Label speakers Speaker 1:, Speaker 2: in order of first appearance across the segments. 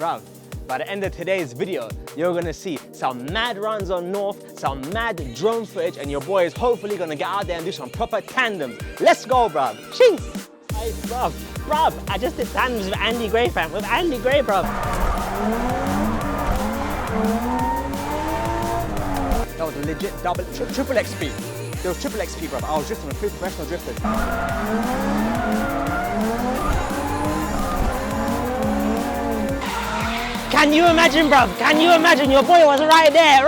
Speaker 1: Bruv, by the end of today's video, you're gonna see some mad runs on North, some mad drone footage, and your boy is hopefully gonna get out there and do some proper tandems. Let's go, bruv. Cheers! Hey, bruv, I just did tandems with Andy Gray, fam. With Andy Gray, bruv. That was a legit triple XP. There was triple XP, bruv. I was drifting with 3 professional drifters. Can you imagine, bruv? Can you imagine? Your boy was right there.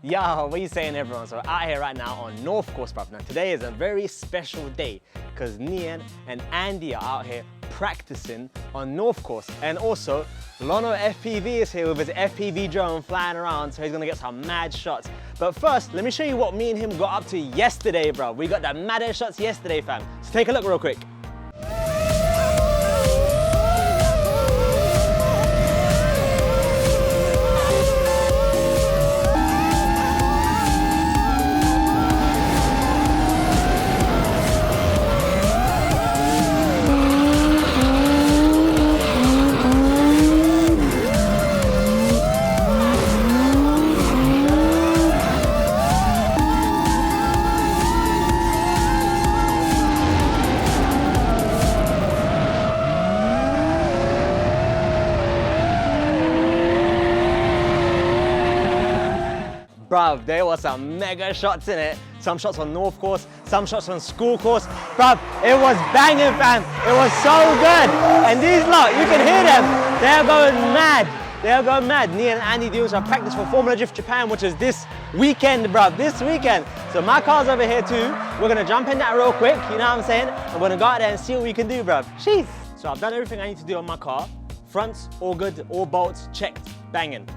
Speaker 1: Yo, what are you saying, everyone? So out here right now on North Course, bruv. Now today is a very special day because Nian and Andy are out here practicing on North Course. And also, Lono FPV is here with his FPV drone flying around, so he's gonna get some mad shots. But first, let me show you what me and him got up to yesterday, bruv. We got the maddest shots yesterday, fam. So take a look real quick. Bruv, there was some mega shots in it. Some shots on North Course, some shots on school course. Bruv, it was banging, fam. It was so good. And these lot, you can hear them. They're going mad. They're going mad. Nian and Andy doing some practice for Formula Drift Japan, which is this weekend, bruv, this weekend. So my car's over here too. We're gonna jump in that real quick, you know what I'm saying? I'm gonna go out there and see what we can do, bruv. Jeez. So I've done everything I need to do on my car. Fronts, all good, all bolts, checked, banging.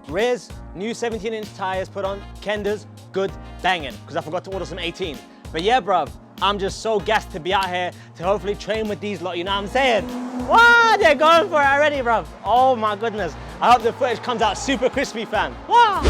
Speaker 1: Rears, new 17-inch tires put on, Kenders, good, banging, because I forgot to order some 18. But yeah, bruv, I'm just so gassed to be out here to hopefully train with these lot, you know what I'm saying? Wow, they're going for it already, bruv. Oh my goodness. I hope the footage comes out super crispy, fam. Wow.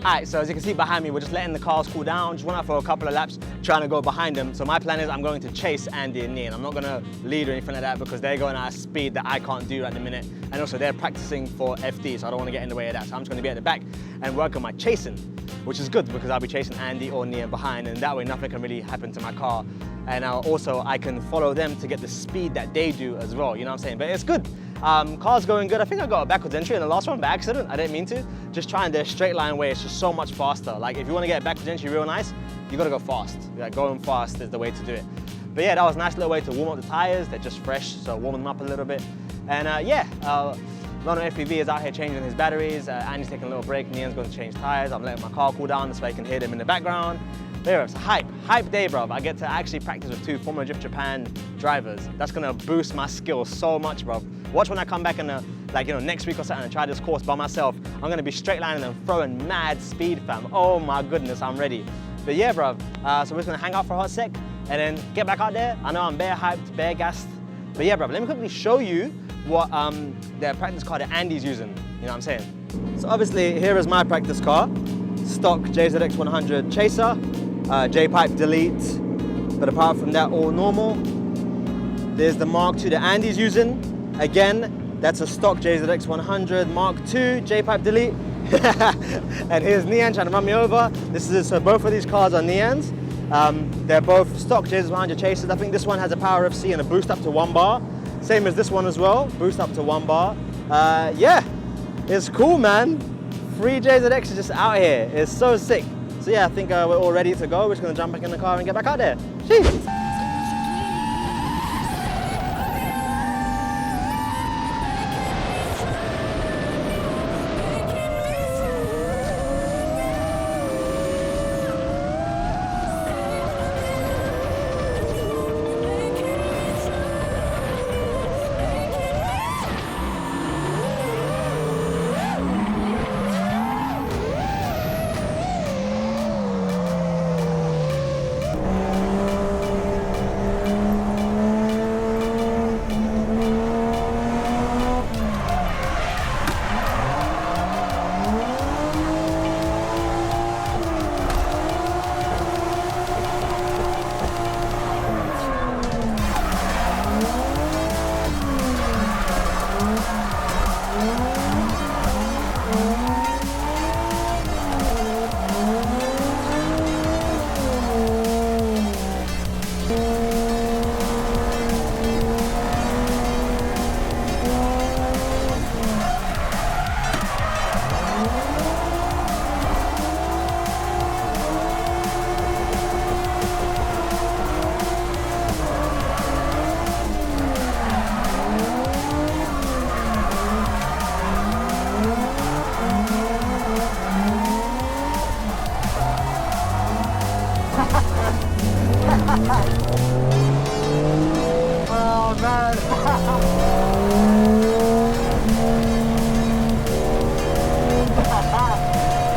Speaker 1: Alright, so as you can see behind me, we're just letting the cars cool down. Just went out for a couple of laps, trying to go behind them. So my plan is I'm going to chase Andy and Nian. I'm not going to lead or anything like that because they're going at a speed that I can't do at the minute. And also they're practicing for FD, so I don't want to get in the way of that. So I'm just going to be at the back and work on my chasing, which is good because I'll be chasing Andy or Nian behind, and that way nothing can really happen to my car. And also I can follow them to get the speed that they do as well, you know what I'm saying? But it's good. Car's going good. I think I got a backwards entry in the last one by accident. I didn't mean to. Just trying the straight line way, it's just so much faster. Like if you want to get a backwards entry real nice, you got to go fast. Like going fast is the way to do it. But yeah, that was a nice little way to warm up the tires. They're just fresh, so warm them up a little bit. And Lono FPV is out here changing his batteries. Andy's taking a little break. Nian's going to change tires. I'm letting my car cool down so I can hear them in the background. There, it's a hype day, bro. I get to actually practice with 2 Formula Drift Japan drivers. That's gonna boost my skills so much, bro. Watch when I come back in next week or something and try this course by myself. I'm gonna be straight lining and throwing mad speed, fam. Oh my goodness, I'm ready. But yeah, bro. So we're just gonna hang out for a hot sec, and then get back out there. I know I'm bare hyped, bare gassed. But yeah, bro, let me quickly show you what the practice car that Andy's using. You know what I'm saying? So obviously, here is my practice car. Stock JZX100 chaser, J-pipe delete. But apart from that, all normal. There's the Mark II that Andy's using. Again, that's a stock JZX100 Mark II J-pipe delete. And here's Nian trying to run me over. So both of these cars are Nian's. They're both stock JZX100 chasers. I think this one has a power FC and a boost up to 1 bar. Same as this one as well, boost up to 1 bar. Yeah, it's cool, man. 3 JZX is just out here. It's so sick. So yeah, I think we're all ready to go. We're just gonna jump back in the car and get back out there. Sheesh. Oh man!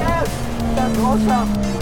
Speaker 1: Yes! That's awesome!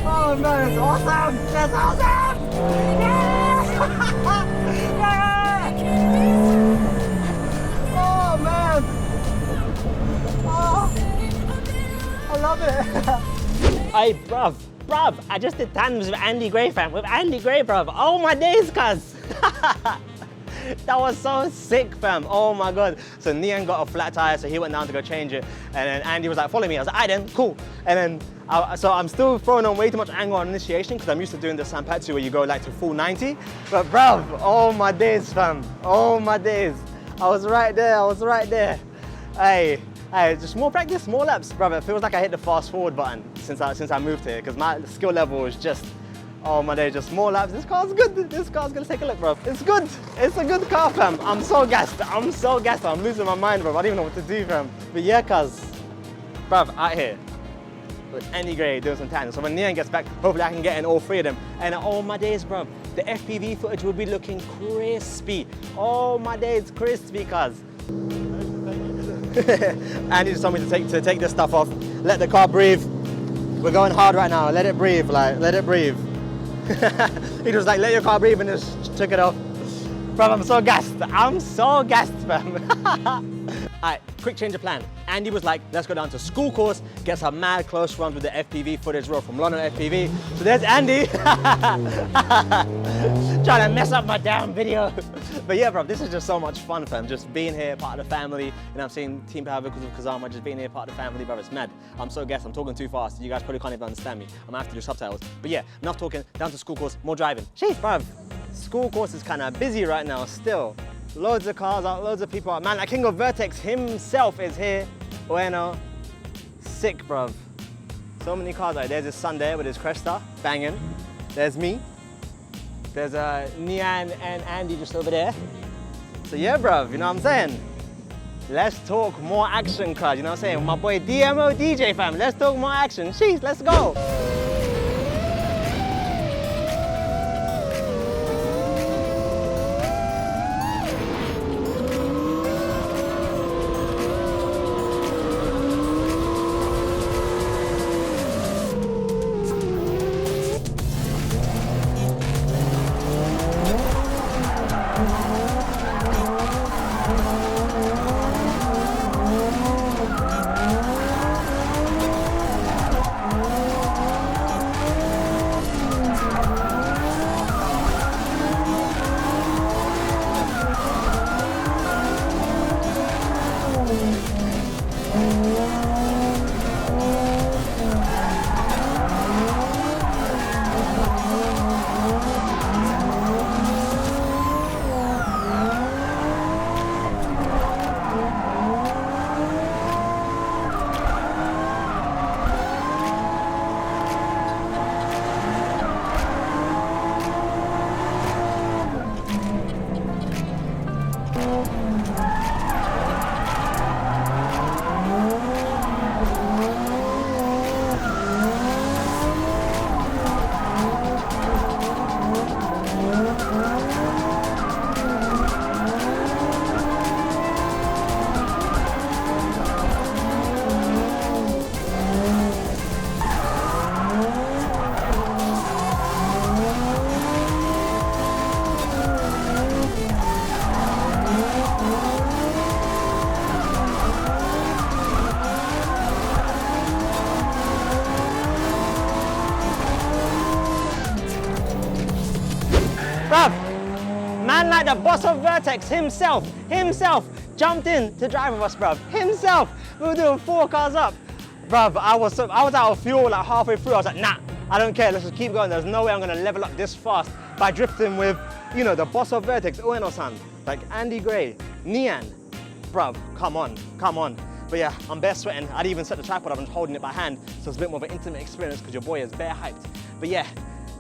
Speaker 1: Oh man, that's awesome! That's awesome! Yeah! Oh man! Oh, I love it!
Speaker 2: Hey, bruv, I just did tandems with Andy Gray, fam. With Andy Gray, bruv. Oh my days, cuz.
Speaker 1: That was so sick, fam. Oh my God. So Nian got a flat tire, so he went down to go change it. And then Andy was like, follow me. I was like, alright then, cool. And then, so I'm still throwing on way too much angle on initiation because I'm used to doing the Sanpatsu where you go like to full 90. But bruv, oh my days, fam. Oh my days. I was right there. Hey, just more practice, more laps. Bruv, it feels like I hit the fast forward button since I moved here because my skill level is just, oh my day, just more laps. This car's good. This car's gonna take a look, bro. It's good. It's a good car, fam. I'm so gassed. I'm losing my mind, bro. I don't even know what to do, fam. But yeah, cuz, bruv, out here with Andy Gray doing some tandem. So when Nian gets back, hopefully I can get in all 3 of them. And oh my days, bro, the FPV footage will be looking crispy. Oh my days, crispy, cuz. Andy just told me to take this stuff off, let the car breathe. We're going hard right now. Let it breathe, like, let it breathe. He was like, let your car breathe, and just took it off. Bro, I'm so gassed, fam. Alright, quick change of plan. Andy was like, let's go down to school course, get some mad close runs with the FPV footage roll from London FPV. So there's Andy. Trying to mess up my damn video. But yeah, bro, this is just so much fun, fam. Just being here, part of the family. You know, I'm seeing Team Power Vehicles with Kazama, just being here, part of the family, bro. It's mad. I'm so gassed, I'm talking too fast. You guys probably can't even understand me. I'm gonna have to do subtitles. But yeah, enough talking, down to school course, more driving. Jeez, bruv. School course is kind of busy right now still. Loads of cars out, loads of people out. Man, like King of Vertex himself is here. Ueno, sick, bruv. So many cars. Like, there's his son there with his Cresta, banging. There's me. There's
Speaker 2: Nian and Andy just over there.
Speaker 1: So yeah, bruv, you know what I'm saying? Let's talk more action, cuz, you know what I'm saying? My boy DMO DJ fam, let's talk more action. Sheesh, let's go. Bruv, man like the boss of Vertex himself jumped in to drive with us, bruv. Himself. We were doing 4 cars up. Bruv, I was out of fuel like halfway through. I was like, nah, I don't care. Let's just keep going. There's no way I'm gonna level up this fast by drifting with, you know, the boss of Vertex, Ueno-San, like Andy Gray, Nian. Bruv, come on. But yeah, I'm bare sweating. I didn't even set the tripod up, I'm just holding it by hand. So it's a bit more of an intimate experience because your boy is bare hyped. But yeah,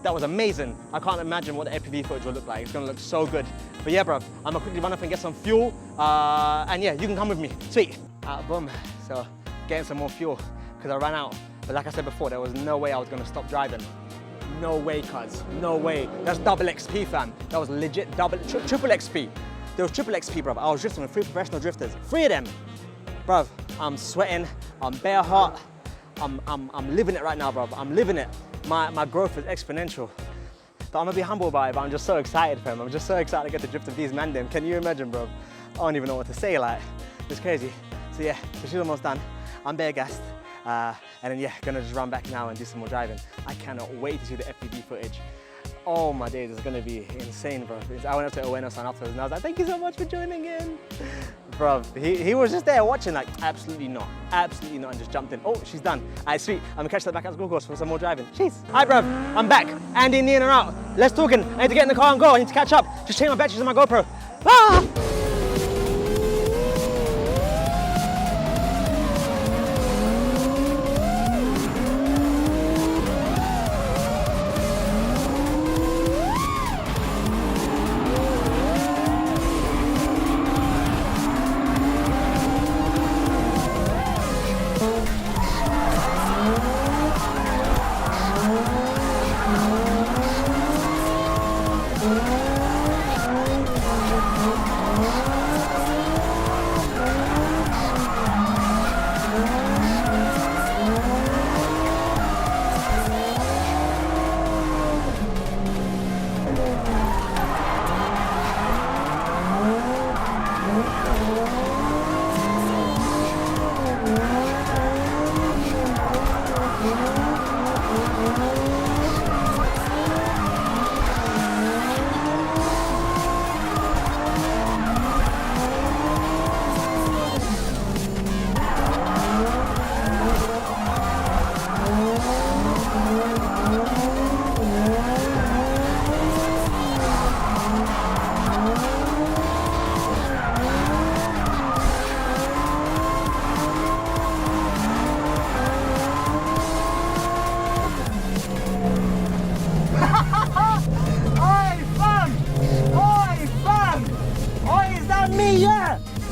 Speaker 1: that was amazing. I can't imagine what the FPV footage will look like. It's gonna look so good. But yeah, bruv, I'm gonna quickly run up and get some fuel. And yeah, you can come with me. Sweet. Boom. So getting some more fuel because I ran out. But like I said before, there was no way I was gonna stop driving. No way, cuz. No way. That's double XP, fam. That was legit triple XP. There was triple XP, bruv. I was drifting with 3 professional drifters. 3 of them. Bruv, I'm sweating. I'm bare hot. I'm living it right now, bruv. I'm living it. My growth is exponential. But I'm gonna be humble about it, but I'm just so excited, fam. I'm just so excited to get to drift with these Tandem. Can you imagine, bro? I don't even know what to say, like, it's crazy. So yeah, so she's almost done. I'm bare gassed. And then yeah, gonna just run back now and do some more driving. I cannot wait to see the FPV footage. Oh my days, it's gonna be insane, bro. I went up to Ueno-San afterwards and I was like, thank you so much for joining in. Bro, he was just there watching, like, absolutely not, and just jumped in. Oh, she's done. All right, sweet. I'm gonna catch that back at the school course for some more driving. Jeez. Hi, bro, I'm back. Andy and Nian are out. Let's talking. I need to get in the car and go. I need to catch up. Just change my batteries on my GoPro. Ah!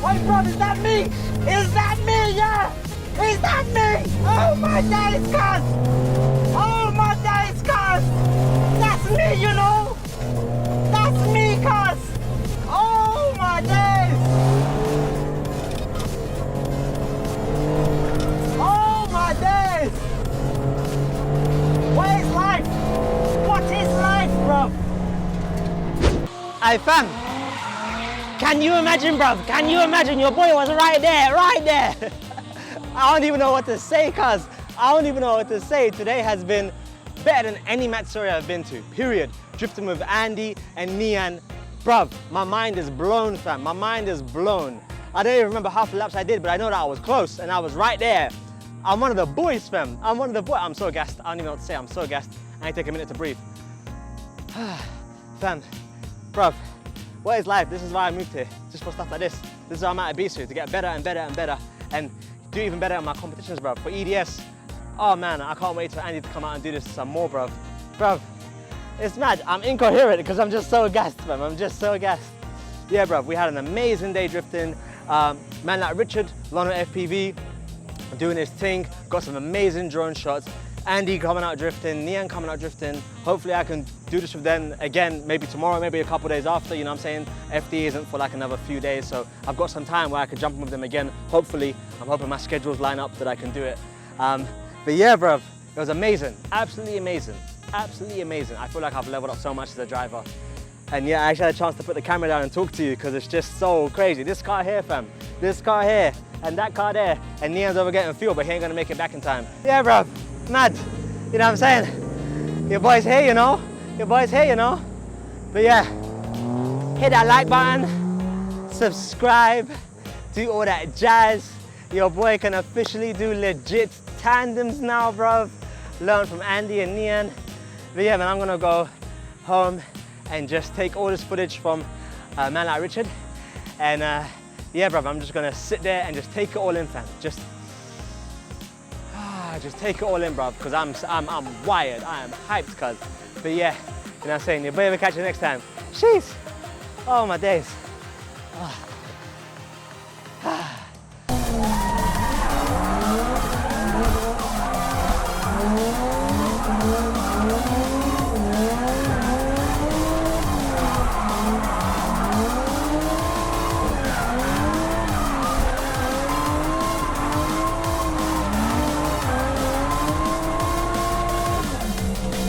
Speaker 2: Wait, bro, is that me? Is that me? Yeah! Is that me? Oh my days, cuz! Oh my days, cuz! That's me, you know? That's me, cuz! Oh my days! Oh my days! What is life? What is life, bro? Hey fam, can you imagine, bruv? Can you imagine? Your boy was right there, right there. I don't even know what to say, cuz. I don't even know what to say. Today has been better than any Matsuri I've been to, period. Drifting with Andy and Nian. Bruv, my mind is blown, fam. My mind is blown. I don't even remember half the laps I did, but I know that I was close and I was right there. I'm one of the boys, fam. I'm one of the boys. I'm so gassed. I don't even know what to say. I'm so gassed. I need to take a minute to breathe. Fam, bruv, what is life? This is why I moved here, just for stuff like this. This is why I'm at Ebisu, to get better and better and better, and do even better in my competitions, bruv. For EDS, oh man, I can't wait for Andy to come out and do this some more, bruv. Bruv, it's mad. I'm incoherent because I'm just so gassed, fam. I'm just so gassed. Yeah, bruv, we had an amazing day drifting. Man like Richard, Lono FPV, doing his thing, got some amazing drone shots. Andy coming out drifting, Nian coming out drifting. Hopefully I can do this with them again, maybe tomorrow, maybe a couple days after, you know what I'm saying? FD isn't for like another few days, so I've got some time where I can jump in with them again. Hopefully, I'm hoping my schedules line up that I can do it. But yeah, bruv, it was amazing, absolutely amazing, absolutely amazing. I feel like I've leveled up so much as a driver. And yeah, I actually had a chance to put the camera down and talk to you because it's just so crazy. This car here, fam, this car here, and that car there, and Nian's over getting fuel, but he ain't gonna make it back in time. Yeah, bruv. Mad, you know what I'm saying? Your boy's here, you know? Your boy's here, you know? But yeah, hit that like button, subscribe, do all that jazz. Your boy can officially do legit tandems now, bro. Learn from Andy and Nian. But yeah, man, I'm gonna go home and just take all this footage from man like Richard. And yeah, bro, I'm just gonna sit there and just take it all in, fam. Just take it all in, bro, because I'm wired. I am hyped, cuz. But yeah, you know what I'm saying? You'll be able to catch you next time. Jeez. Oh, my days. Oh.